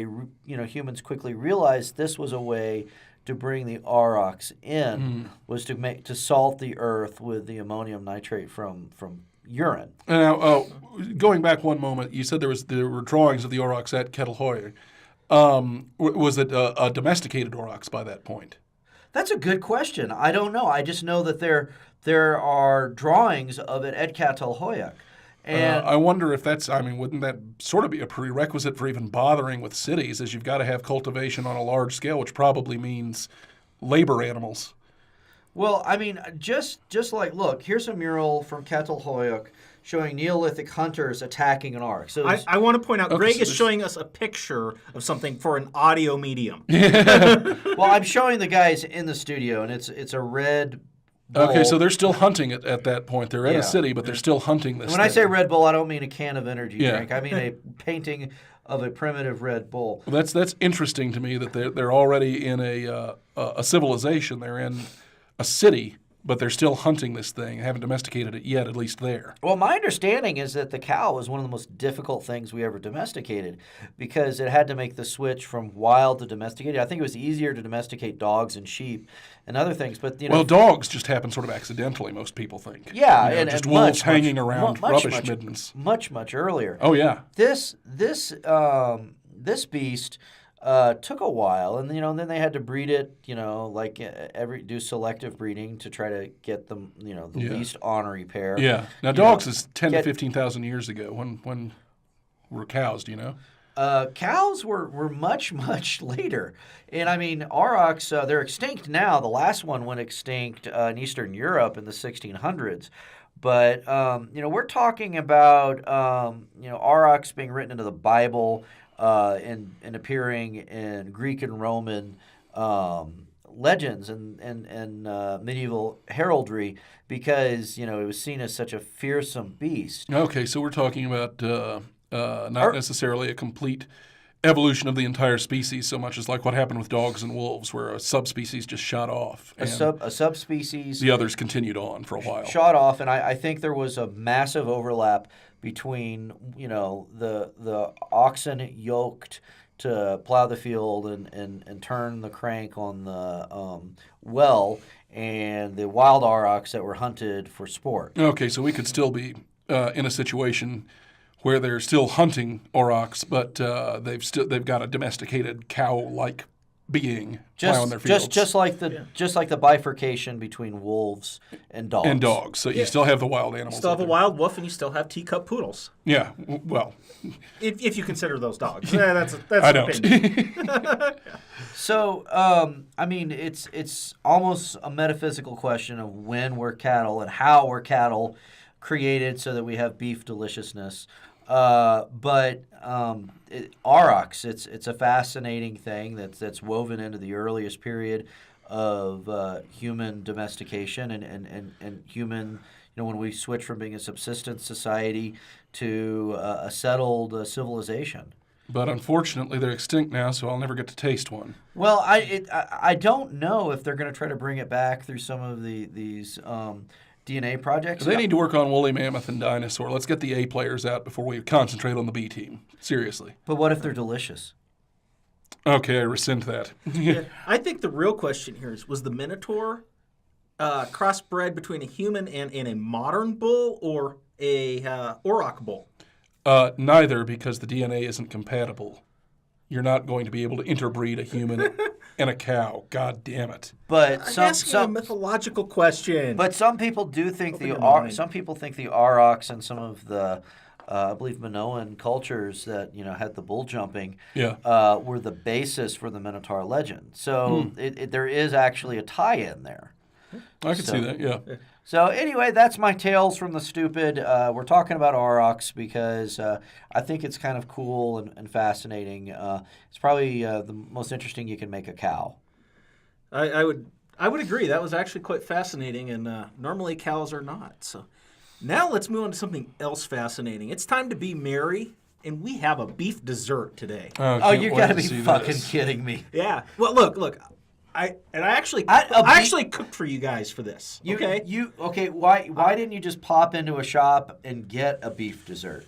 humans quickly realized this was a way to bring the aurochs in, was to salt the earth with the ammonium nitrate from urine. Now, going back one moment, you said there were drawings of the aurochs at Catalhoyuk. Was it a domesticated aurochs by that point? That's a good question. I don't know. I just know that there are drawings of it at Catalhoyuk. And I wonder if wouldn't that sort of be a prerequisite for even bothering with cities, as you've got to have cultivation on a large scale, which probably means labor animals. Well, just like, look, here's a mural from Catalhoyuk showing Neolithic hunters attacking an auroch. So I want to point out, Greg is showing us a picture of something for an audio medium. Well, I'm showing the guys in the studio, and it's a red bull. Okay, so they're still hunting it at that point. They're in a city, but they're still hunting this When I say red bull, I don't mean a can of energy drink. I mean a painting of a primitive red bull. Well, that's interesting to me that they're already in a civilization. They're in a city, but they're still hunting this thing. Haven't domesticated it yet, at least there. Well, my understanding is that the cow was one of the most difficult things we ever domesticated, because it had to make the switch from wild to domesticated. I think it was easier to domesticate dogs and sheep and other things, but well, dogs just happen sort of accidentally, most people think. Yeah, and wolves hanging around rubbish middens. Much earlier. Oh yeah. This beast took a while, and then they had to breed it, do selective breeding to try to get them, the least ornery pair. Yeah. Now dogs is 10 to 15,000 years ago. When were cows? Do you know? Cows were much later, and aurochs, they're extinct now. The last one went extinct in Eastern Europe in the 1600s. But we're talking about aurochs being written into the Bible. And appearing in Greek and Roman legends and medieval heraldry, because it was seen as such a fearsome beast. Okay, so we're talking about not necessarily a complete evolution of the entire species so much as like what happened with dogs and wolves, where a subspecies just shot off. A subspecies The others continued on for a while. shot off, and I think there was a massive overlap between, you know, the oxen yoked to plow the field and turn the crank on the well, and the wild aurochs that were hunted for sport. Okay, so we could still be in a situation where they're still hunting aurochs, but they've got a domesticated cow-like being plowing their fields. Just like the bifurcation between wolves and dogs. And dogs. So you still have the wild animals. You still have out a there. wild wolf, and you still have teacup poodles. Yeah, well, If you consider those dogs. That's I an don't. opinion. So, I mean, it's almost a metaphysical question of when were cattle and how were cattle created so that we have beef deliciousness. But aurochs, it's a fascinating thing that's woven into the earliest period of human domestication and human, you know, when we switch from being a subsistence society to a settled civilization. But unfortunately, they're extinct now, so I'll never get to taste one. Well, I don't know if they're going to try to bring it back through some of these DNA projects. They need to work on woolly mammoth and dinosaur. Let's get the A players out before we concentrate on the B team. Seriously. But what if they're delicious? Okay, I rescind that. Yeah. I think the real question here is, was the Minotaur crossbred between a human and a modern bull or a auroch bull? Neither, because the DNA isn't compatible. You're not going to be able to interbreed a human and a cow. God damn it. But I'm asking a mythological question. But some people do think Open your mind. some people think the aurochs and some of the I believe Minoan cultures that, you know, had the bull jumping were the basis for the Minotaur legend. So there is actually a tie-in there. I could see that, yeah. So anyway, that's my tales from the stupid. We're talking about aurochs because I think it's kind of cool and fascinating. It's probably the most interesting you can make a cow. I would agree. That was actually quite fascinating, and normally cows are not. So now let's move on to something else fascinating. It's time to be merry, and we have a beef dessert today. Oh, you got to be fucking kidding me. Yeah. Well, look. I actually cooked for you guys for this. Okay? Why didn't you just pop into a shop and get a beef dessert?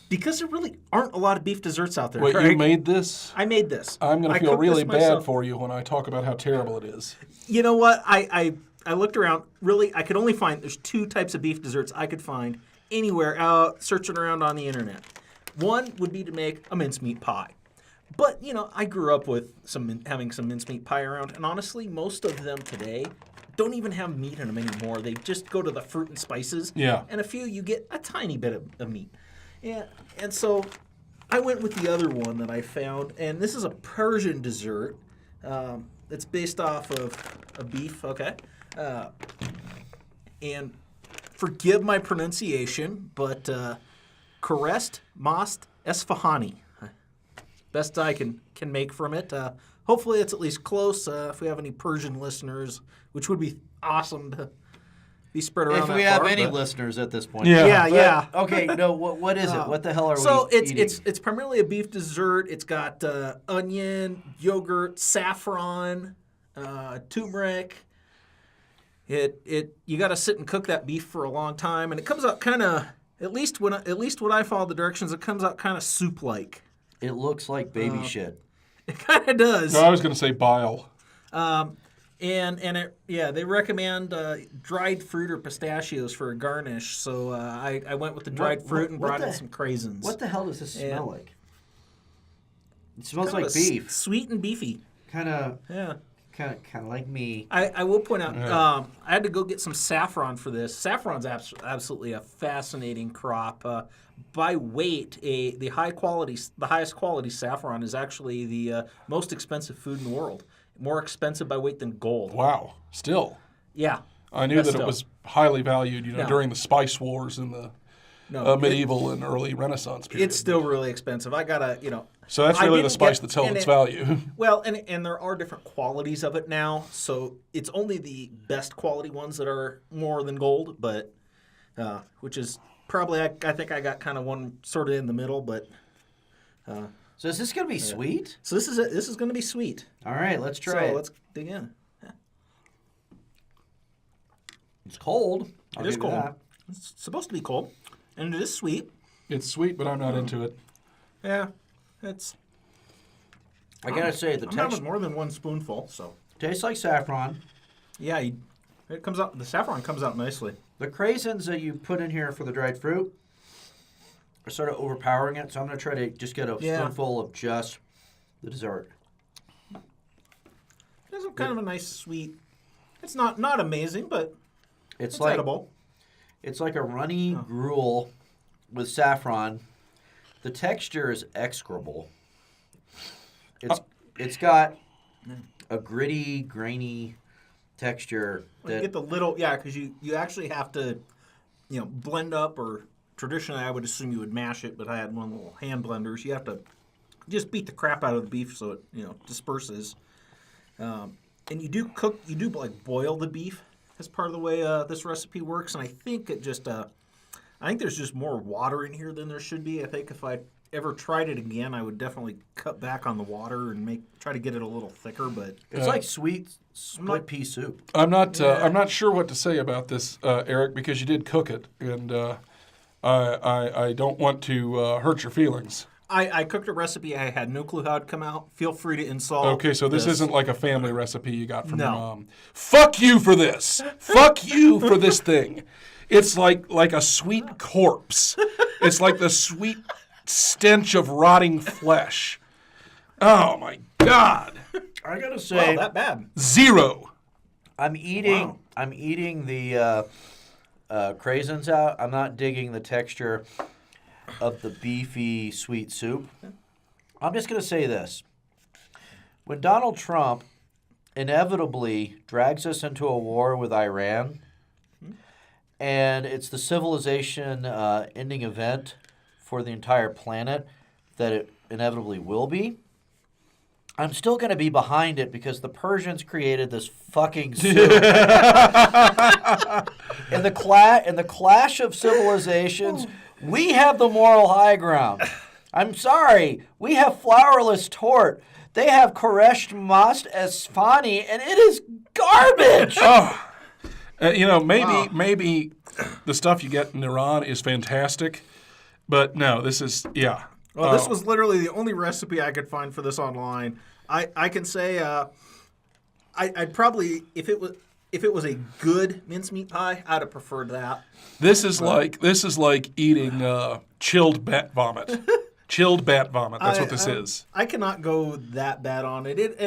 Because there really aren't a lot of beef desserts out there. Wait, you made this? I made this. I'm going to feel cooked really this bad myself. for you when I talk about how terrible it is. You know what? I looked around. Really, I could only find there's two types of beef desserts I could find anywhere out searching around on the internet. One would be to make a mincemeat pie. But, you know, I grew up with having some mincemeat pie around, and honestly, most of them today don't even have meat in them anymore. They just go to the fruit and spices. Yeah. And a few, you get a tiny bit of meat. Yeah. And so I went with the other one that I found, and this is a Persian dessert. It's based off of a beef, okay? And forgive my pronunciation, but Karest Mast Esfahani. Best I can make from it. Hopefully it's at least close. If we have any Persian listeners, which would be awesome to be spread around. If we have any listeners at this point. Yeah. Okay, no. What is it? What the hell are we eating? So it's primarily a beef dessert. It's got onion, yogurt, saffron, turmeric. You got to sit and cook that beef for a long time, and it comes out kind of at least when I follow the directions, it comes out kind of soup-like. It looks like baby shit. It kind of does. No, I was going to say bile. They recommend dried fruit or pistachios for a garnish. So I went with the dried fruit and brought in some craisins. What the hell does this smell like? It smells Kind like of beef. Sweet and beefy. Kind of Yeah. like me. I will point out, I had to go get some saffron for this. Saffron's absolutely a fascinating crop. By weight, the highest quality saffron is actually the most expensive food in the world. More expensive by weight than gold. Wow. Still. Yeah. I knew that it was highly valued, No. during the spice wars in the medieval and early Renaissance period. It's still really expensive. I gotta, So that's really the spice that's held its value. Well, and there are different qualities of it now, so it's only the best quality ones that are more than gold, but which is probably I think I got kind of one sort of in the middle, but So is this going to be sweet? So this is going to be sweet. All right, let's try it. So let's dig in. It's cold. It is cold. It's supposed to be cold, and it is sweet. It's sweet, but I'm not into it. Yeah, it's. I gotta say, the I'm having texture more than one spoonful, so. tastes like saffron. Yeah, it comes out. The saffron comes out nicely. The craisins that you put in here for the dried fruit are sort of overpowering it, so I'm gonna try to just get a spoonful of just the dessert. It's kind of a nice sweet. It's not amazing, but it's like edible. It's like a runny gruel with saffron. The texture is execrable. It's got a gritty, grainy texture. You get the little, because you actually have to, blend up, or traditionally I would assume you would mash it, but I had one of the little hand blenders. You have to just beat the crap out of the beef so it, disperses. And you do boil the beef as part of the way this recipe works, and I think it just, I think there's just more water in here than there should be. I think if I ever tried it again, I would definitely cut back on the water and try to get it a little thicker. But it's like sweet split pea soup. I'm not sure what to say about this, Erik, because you did cook it, and I don't want to hurt your feelings. I cooked a recipe. I had no clue how it'd come out. Feel free to insult. Okay, so this isn't like a family recipe you got from your mom. Fuck you for this. Fuck you for this thing. It's like a sweet corpse. It's like the sweet stench of rotting flesh. Oh my God. I gotta say, that bad. 0. I'm eating the craisins out. I'm not digging the texture of the beefy sweet soup. I'm just going to say this. When Donald Trump inevitably drags us into a war with Iran, and it's the civilization ending event for the entire planet that it inevitably will be, I'm still going to be behind it because the Persians created this fucking soup. In the clash of civilizations, we have the moral high ground. I'm sorry. We have flourless tort. They have koresh mast esfani, and it is garbage. Maybe the stuff you get in Iran is fantastic, but no, this is, Well, this was literally the only recipe I could find for this online. I can say I'd probably, if it was a good mincemeat pie, I'd have preferred that. This is like eating chilled bat vomit. Chilled bat vomit. That's what this is. I cannot go that bad on it.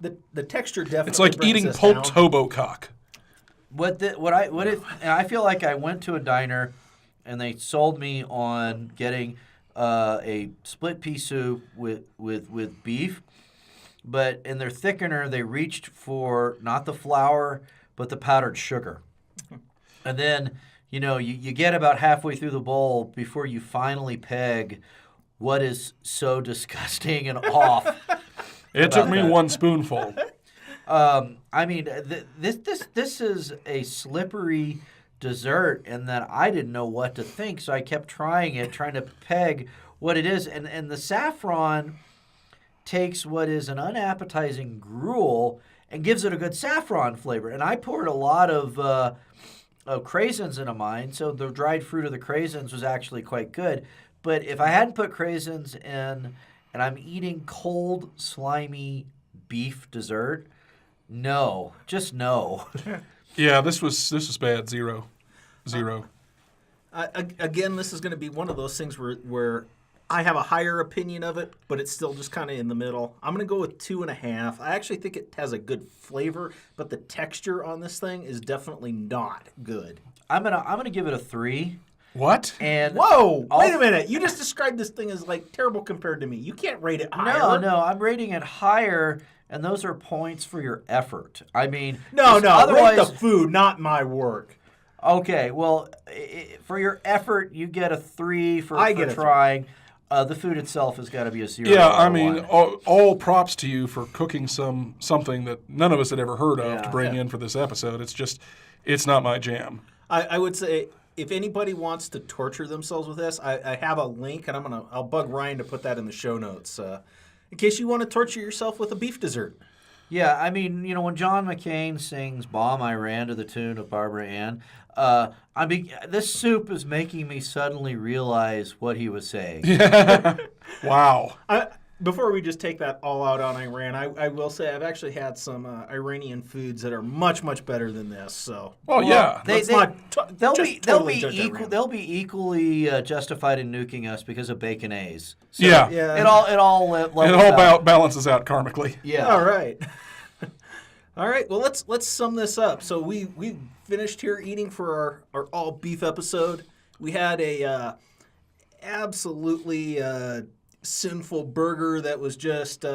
The texture definitely. It's like eating pulled tobocock. I feel like I went to a diner, and they sold me on getting a split pea soup with beef, but in their thickener they reached for not the flour but the powdered sugar, and then you get about halfway through the bowl before you finally peg what is so disgusting and off. It took me one spoonful. I mean, this is a slippery dessert, and that I didn't know what to think, so I kept trying to peg what it is, and the saffron takes what is an unappetizing gruel and gives it a good saffron flavor. And I poured a lot of craisins into mine, so the dried fruit of the craisins was actually quite good. But if I hadn't put craisins in, and I'm eating cold, slimy beef dessert, no, just no. Yeah, this was bad. 0. Again, this is going to be one of those things where I have a higher opinion of it, but it's still just kind of in the middle. I'm going to go with 2.5. I actually think it has a good flavor, but the texture on this thing is definitely not good. I'm gonna give it a 3. What? And whoa! Wait a minute. You just described this thing as like terrible compared to me. You can't rate it higher. No, I'm rating it higher. And those are points for your effort. I mean, no, otherwise, rate the food, not my work. Okay, well, for your effort, you get a 3 for trying. The food itself has got to be a 0. Yeah, I mean, all props to you for cooking something that none of us had ever heard of to bring in for this episode. It's not my jam. I would say if anybody wants to torture themselves with this, I have a link, and I'll bug Ryan to put that in the show notes in case you want to torture yourself with a beef dessert. Yeah, I mean, when John McCain sings "Bomb I Ran" to the tune of Barbara Ann, this soup is making me suddenly realize what he was saying. Wow. Before we just take that all out on Iran, I will say I've actually had some Iranian foods that are much, much better than this. So, They'll be equally justified in nuking us because of baconaise. So Yeah. It all Balances out karmically. Yeah. All right. All right. Well, let's sum this up. So we finished here eating for our all beef episode. We had a absolutely sinful burger that was just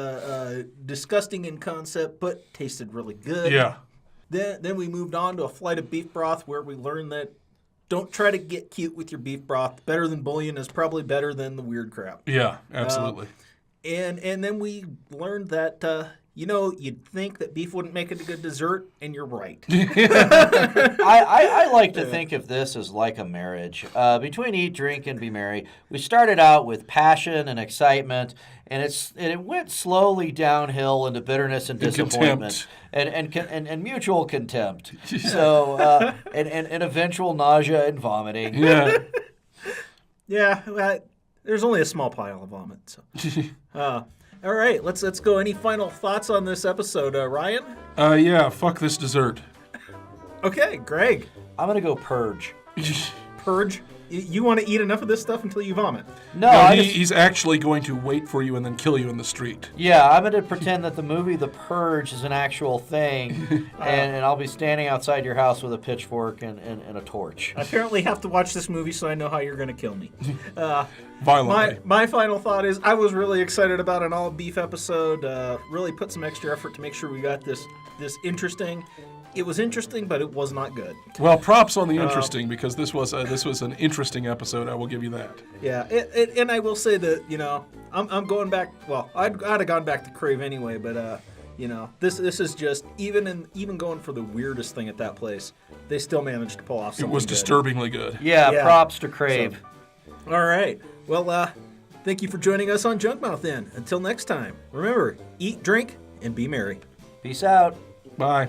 disgusting in concept, but tasted really good. Yeah. Then we moved on to a flight of beef broth where we learned that don't try to get cute with your beef broth. Better than bouillon is probably better than the weird crap. Yeah, absolutely. And then we learned that you'd think that beef wouldn't make it a good dessert, and you're right. I like to think of this as like a marriage. Between Eat, Drink, and Be Merry, we started out with passion and excitement, and it went slowly downhill into bitterness and disappointment and mutual contempt. So and eventual nausea and vomiting. Yeah. Yeah, there's only a small pile of vomit. So. All right, let's go. Any final thoughts on this episode, Ryan? Yeah, fuck this dessert. Okay, Greg. I'm going to go purge. Purge? You want to eat enough of this stuff until you vomit? No, he's actually going to wait for you and then kill you in the street. Yeah, I'm going to pretend that the movie The Purge is an actual thing, and I'll be standing outside your house with a pitchfork and a torch. I apparently have to watch this movie so I know how you're going to kill me. Violently. My final thought is I was really excited about an all-beef episode. Really put some extra effort to make sure we got this interesting. It was interesting, but it was not good. Well, props on the interesting because this was an interesting episode. I will give you that. Yeah, and I will say that I'm going back. Well, I'd have gone back to Crave anyway, but this is just even going for the weirdest thing at that place, they still managed to pull off something. It was good. disturbingly good. Yeah, props to Crave. So, all right. Well, thank you for joining us on Junkmouth. Then until next time, remember: eat, drink, and be merry. Peace out. Bye.